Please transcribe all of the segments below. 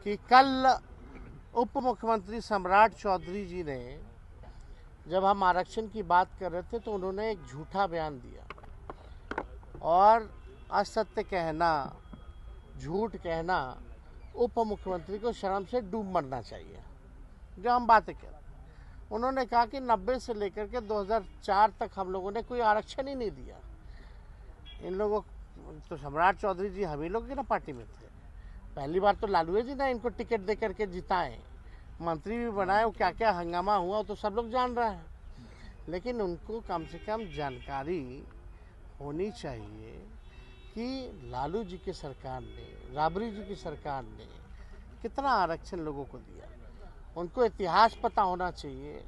कि कल उप मुख्यमंत्री सम्राट चौधरी जी ने जब हम आरक्षण की बात कर रहे थे तो उन्होंने एक झूठा बयान दिया और असत्य कहना, झूठ कहना उप मुख्यमंत्री को शर्म से डूब मरना चाहिए। जो हम बातें कर रहे हैं, उन्होंने कहा कि 90 से लेकर के 2004 तक हम लोगों ने कोई आरक्षण ही नहीं दिया। इन लोगों तो सम्राट चौधरी जी हम ही लोग की ना पार्टी में थे। पहली बार तो लालू जी ने इनको टिकट दे करके जिताए, मंत्री भी बनाए, वो क्या क्या हंगामा हुआ तो सब लोग जान रहा है। लेकिन उनको कम से कम जानकारी होनी चाहिए कि लालू जी की सरकार ने, राबड़ी जी की सरकार ने कितना आरक्षण लोगों को दिया। उनको इतिहास पता होना चाहिए।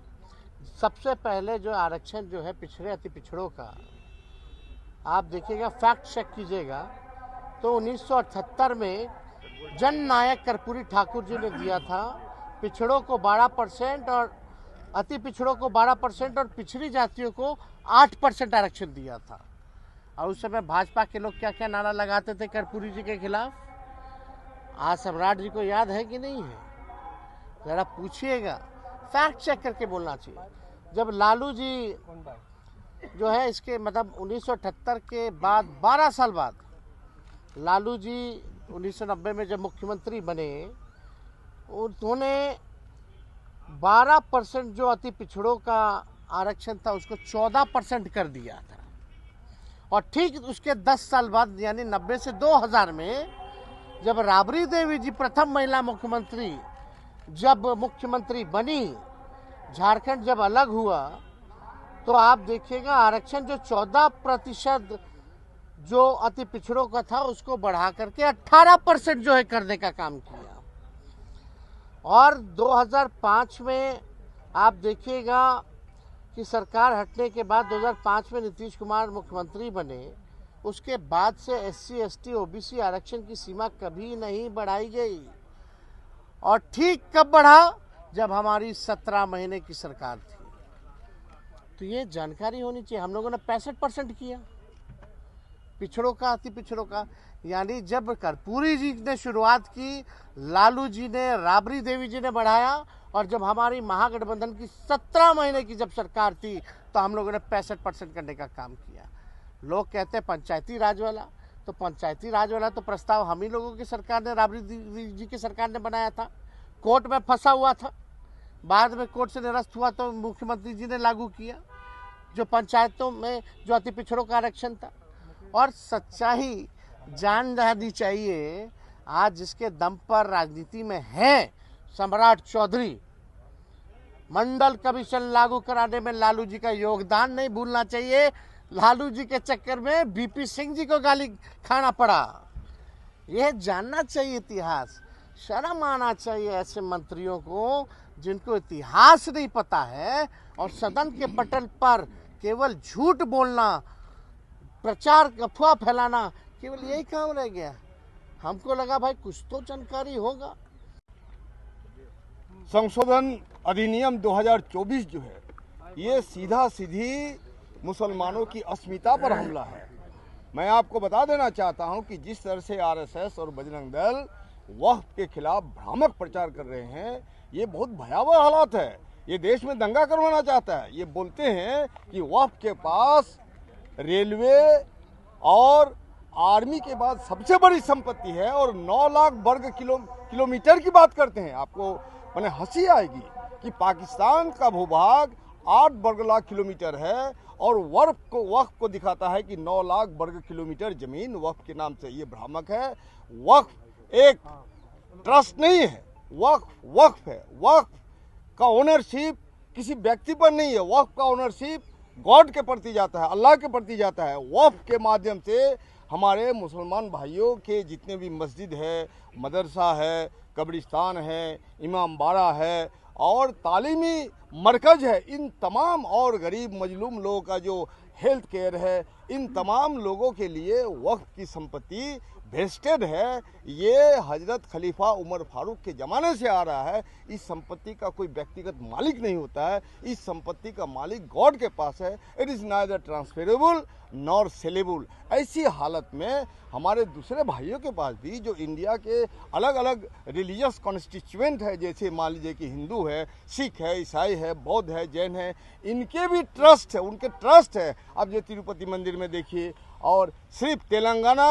सबसे पहले जो आरक्षण जो है पिछड़े अति पिछड़ों का, आप देखिएगा, फैक्ट चेक कीजिएगा, तो 1978 में जननायक कर्पूरी ठाकुर जी ने दिया था। पिछड़ों को 12% और अति पिछड़ों को 12% और पिछड़ी जातियों को 8% आरक्षण दिया था। और उस समय भाजपा के लोग क्या क्या नारा लगाते थे कर्पूरी जी के खिलाफ, आज सम्राट जी को याद है कि नहीं है? जरा पूछिएगा, फैक्ट चेक करके बोलना चाहिए। जब लालू जी जो है इसके मतलब 1978 के बाद 12 साल बाद लालू जी 1990 में जब मुख्यमंत्री बने, उन्होंने 12% जो अति पिछड़ों का आरक्षण था उसको 14% कर दिया था। और ठीक उसके 10 साल बाद यानी 90 से 2000 में जब राबड़ी देवी जी प्रथम महिला मुख्यमंत्री जब मुख्यमंत्री बनी, झारखंड जब अलग हुआ, तो आप देखिएगा आरक्षण जो 14% जो अति पिछड़ों का था उसको बढ़ा करके 18% जो है करने का काम किया। और 2005 में आप देखिएगा कि सरकार हटने के बाद 2005 में नीतीश कुमार मुख्यमंत्री बने, उसके बाद से SC ST OBC आरक्षण की सीमा कभी नहीं बढ़ाई गई। और ठीक कब बढ़ा? जब हमारी 17 महीने की सरकार थी। तो ये जानकारी होनी चाहिए। हम लोगों ने 65% किया पिछड़ों का, अति पिछड़ों का। यानी जब कर्पूरी जी ने शुरुआत की, लालू जी ने, राबड़ी देवी जी ने बढ़ाया, और जब हमारी महागठबंधन की 17 महीने की जब सरकार थी तो हम लोगों ने 65% करने का काम किया। लोग कहते हैं पंचायती राज वाला, तो पंचायती राज वाला तो प्रस्ताव हम ही लोगों की सरकार ने, राबड़ी जी की सरकार ने बनाया था। कोर्ट में फंसा हुआ था, बाद में कोर्ट से निरस्त हुआ तो मुख्यमंत्री जी ने लागू किया, जो पंचायतों में जो अति पिछड़ों का आरक्षण था। और सच्चाई जान जानी चाहिए, आज जिसके दम पर राजनीति में है सम्राट चौधरी, मंडल कमीशन लागू कराने में लालू जी का योगदान नहीं भूलना चाहिए। लालू जी के चक्कर में BP सिंह जी को गाली खाना पड़ा, यह जानना चाहिए इतिहास। शर्म आना चाहिए ऐसे मंत्रियों को जिनको इतिहास नहीं पता है और सदन के पटल पर केवल झूठ बोलना, प्रचार अफवाह फैलाना, केवल यही काम रह गया। हमको लगा भाई कुछ तो जानकारी होगा। संशोधन अधिनियम 2024 जो है, ये सीधा सीधी मुसलमानों की अस्मिता पर हमला है। मैं आपको बता देना चाहता हूं कि जिस तरह से RSS और बजरंग दल वक्फ के खिलाफ भ्रामक प्रचार कर रहे हैं, ये बहुत भयावह हालात है। ये देश में दंगा करवाना चाहता है। ये बोलते हैं कि वक्फ के पास रेलवे और आर्मी के बाद सबसे बड़ी संपत्ति है और 9 लाख वर्ग किलोमीटर की बात करते हैं। आपको मैंने हंसी आएगी कि पाकिस्तान का भूभाग 8 वर्ग लाख किलोमीटर है और वक्फ को दिखाता है कि 9 लाख वर्ग किलोमीटर जमीन वक्फ के नाम से। ये भ्रामक है। वक्फ एक ट्रस्ट नहीं है, वक्फ है। वक्फ का ओनरशिप किसी व्यक्ति पर नहीं है। वक्फ का ओनरशिप गॉड के प्रति जाता है, अल्लाह के प्रति जाता है। वक्फ के माध्यम से हमारे मुसलमान भाइयों के जितने भी मस्जिद है, मदरसा है, कब्रिस्तान है, इमाम बाड़ा है और तालीमी मरकज़ है, इन तमाम और गरीब मजलूम लोगों का जो हेल्थ केयर है, इन तमाम लोगों के लिए वक्फ की संपत्ति वेस्टेड है, ये हजरत खलीफा उमर फारूक के ज़माने से आ रहा है। इस संपत्ति का कोई व्यक्तिगत मालिक नहीं होता है, इस संपत्ति का मालिक गॉड के पास है। It is neither transferable nor saleable. ऐसी हालत में हमारे दूसरे भाइयों के पास भी, जो इंडिया के अलग अलग रिलीजियस कॉन्स्टिट्यूएंट है, जैसे मान लीजिए कि हिंदू है, सिख है, ईसाई है, बौद्ध है, जैन है, इनके भी ट्रस्ट है, उनके ट्रस्ट है। अब जो तिरुपति मंदिर में देखिए, और सिर्फ तेलंगाना,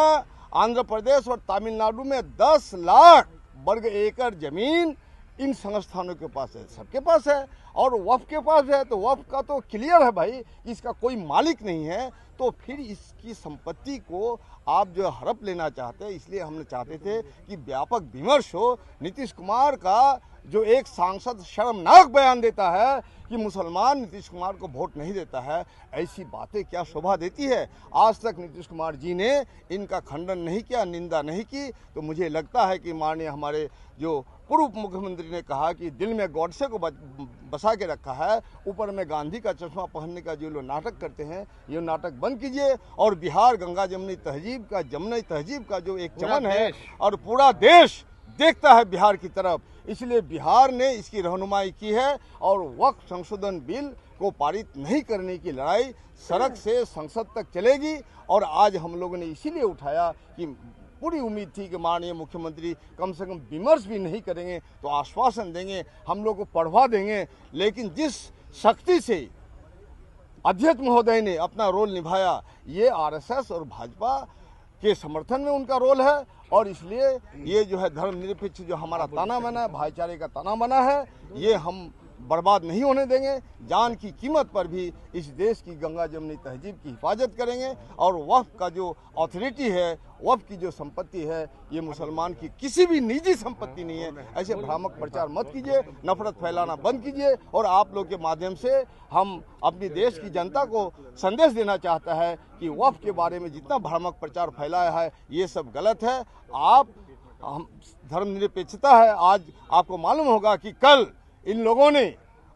आंध्र प्रदेश और तमिलनाडु में 10 लाख वर्ग एकड़ जमीन इन संस्थानों के पास है, सबके पास है। और वफ़ के पास है, तो वफ़ का तो क्लियर है भाई, इसका कोई मालिक नहीं है। तो फिर इसकी संपत्ति को आप जो हड़प लेना चाहते हैं, इसलिए हमने चाहते थे कि व्यापक विमर्श हो। नीतीश कुमार का जो एक सांसद शर्मनाक बयान देता है कि मुसलमान नीतीश कुमार को वोट नहीं देता है, ऐसी बातें क्या शोभा देती है। आज तक नीतीश कुमार जी ने इनका खंडन नहीं किया, निंदा नहीं की। तो मुझे लगता है कि माननीय हमारे जो पूर्व मुख्यमंत्री ने कहा कि दिल में गॉडसे को बसा के रखा है, ऊपर में गांधी का चश्मा पहनने का जो लोग नाटक करते हैं, ये नाटक बंद कीजिए। और बिहार गंगा जमुनी तहजीब का जो एक चमन है, और पूरा देश देखता है बिहार की तरफ, इसलिए बिहार ने इसकी रहनुमाई की है। और वक्फ संशोधन बिल को पारित नहीं करने की लड़ाई सड़क से संसद तक चलेगी। और आज हम लोगों ने इसीलिए उठाया कि पूरी उम्मीद थी कि माननीय मुख्यमंत्री कम से कम विमर्श भी नहीं करेंगे, तो आश्वासन देंगे, हम लोग को पढ़वा देंगे। लेकिन जिस शक्ति से अध्यक्ष महोदय ने अपना रोल निभाया, ये आरएसएस और भाजपा के समर्थन में उनका रोल है। और इसलिए ये जो है धर्मनिरपेक्ष जो हमारा ताना बाना है, भाईचारे का ताना बाना है, ये हम बर्बाद नहीं होने देंगे। जान की कीमत पर भी इस देश की गंगा जमुनी तहजीब की हिफाजत करेंगे। और वक्फ का जो अथॉरिटी है, वक्फ की जो संपत्ति है, ये मुसलमान की किसी भी निजी संपत्ति नहीं है। ऐसे भ्रामक प्रचार मत कीजिए, नफरत फैलाना बंद कीजिए। और आप लोग के माध्यम से हम अपनी देश की जनता को संदेश देना चाहता है कि वक्फ के बारे में जितना भ्रामक प्रचार फैलाया है, ये सब गलत है। हम धर्मनिरपेक्षता है। आज आपको मालूम होगा कि कल इन लोगों ने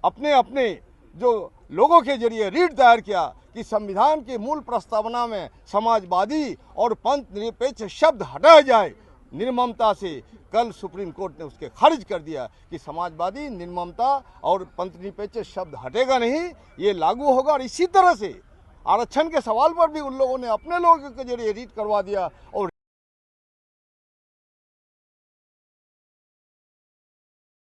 अपने अपने जो लोगों के जरिए रीट दायर किया कि संविधान के मूल प्रस्तावना में समाजवादी और पंथ निरपेक्ष शब्द हटाया जाए निर्ममता से। कल सुप्रीम कोर्ट ने उसके खारिज कर दिया कि समाजवादी, निर्ममता और पंथ निरपेक्ष शब्द हटेगा नहीं, ये लागू होगा। और इसी तरह से आरक्षण के सवाल पर भी उन लोगों ने अपने लोगों के जरिए रीट करवा दिया। और